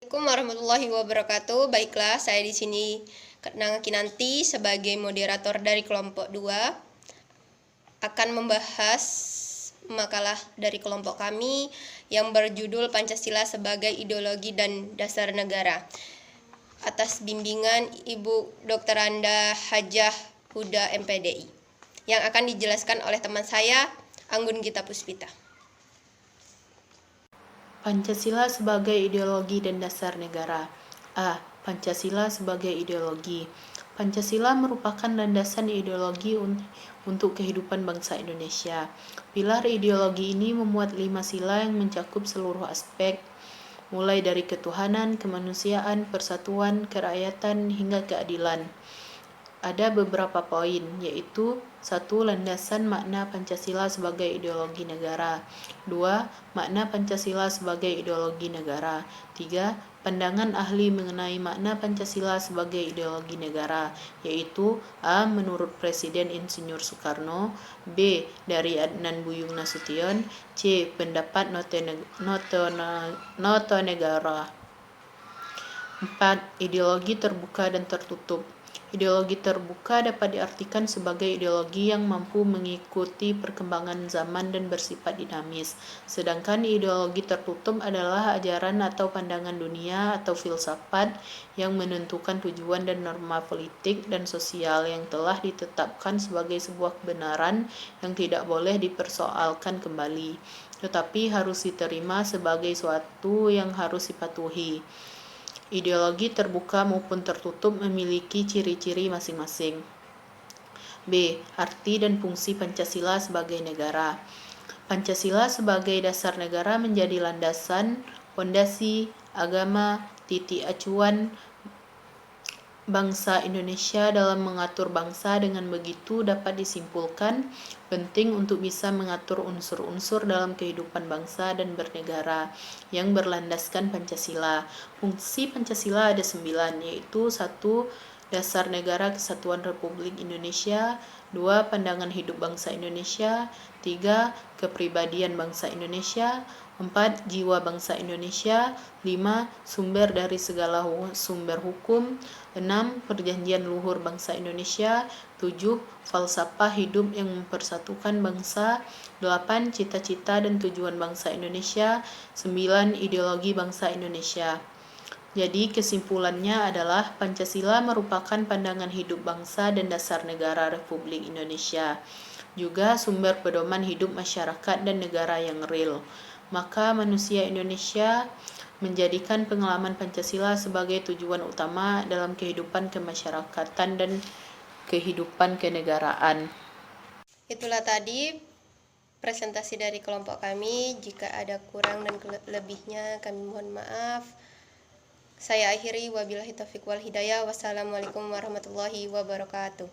Assalamualaikum warahmatullahi wabarakatuh. Baiklah, saya di sini Nang Kinanti sebagai moderator dari kelompok 2 akan membahas makalah dari kelompok kami yang berjudul Pancasila sebagai Ideologi dan Dasar Negara atas bimbingan Ibu Dr. Anda Hajah Huda MPDI yang akan dijelaskan oleh teman saya Anggun Gita Puspita. Pancasila sebagai ideologi dan dasar negara. A. Pancasila sebagai ideologi. Pancasila merupakan landasan ideologi untuk kehidupan bangsa Indonesia. Pilar ideologi ini memuat 5 sila yang mencakup seluruh aspek, mulai dari ketuhanan, kemanusiaan, persatuan, kerakyatan, hingga keadilan. Ada beberapa poin, yaitu 1. Landasan makna Pancasila sebagai ideologi negara. 2. Makna Pancasila sebagai ideologi negara. 3. Pandangan ahli mengenai makna Pancasila sebagai ideologi negara, yaitu A. Menurut Presiden Insinyur Soekarno, B. Dari Adnan Buyung Nasution, C. Pendapat Notonegara. 4. Ideologi terbuka dan tertutup. Ideologi terbuka dapat diartikan sebagai ideologi yang mampu mengikuti perkembangan zaman dan bersifat dinamis. Sedangkan ideologi tertutup adalah ajaran atau pandangan dunia atau filsafat yang menentukan tujuan dan norma politik dan sosial yang telah ditetapkan sebagai sebuah kebenaran yang tidak boleh dipersoalkan kembali, tetapi harus diterima sebagai suatu yang harus dipatuhi. Ideologi terbuka maupun tertutup memiliki ciri-ciri masing-masing. B. Arti dan fungsi Pancasila sebagai negara. Pancasila sebagai dasar negara menjadi landasan, fondasi, agama, titik acuan bangsa Indonesia dalam mengatur bangsa. Dengan begitu dapat disimpulkan penting untuk bisa mengatur unsur-unsur dalam kehidupan bangsa dan bernegara yang berlandaskan Pancasila. Fungsi Pancasila ada 9, yaitu 1. Dasar negara kesatuan Republik Indonesia. 2. Pandangan hidup bangsa Indonesia. 3. Kepribadian bangsa Indonesia. 4. Jiwa bangsa Indonesia. 5. Sumber dari segala sumber hukum. 6. Perjanjian luhur bangsa Indonesia. 7. Falsafah hidup yang mempersatukan bangsa. 8. Cita-cita dan tujuan bangsa Indonesia. 9. Ideologi bangsa Indonesia. Jadi kesimpulannya adalah Pancasila merupakan pandangan hidup bangsa dan dasar negara Republik Indonesia, juga sumber pedoman hidup masyarakat dan negara yang real. Maka manusia Indonesia menjadikan pengalaman Pancasila sebagai tujuan utama dalam kehidupan kemasyarakatan dan kehidupan kenegaraan. Itulah tadi presentasi dari kelompok kami. Jika ada kurang dan lebihnya kami mohon maaf. Saya akhiri, wabillahi taufiq wal hidayah. Wassalamualaikum warahmatullahi wabarakatuh.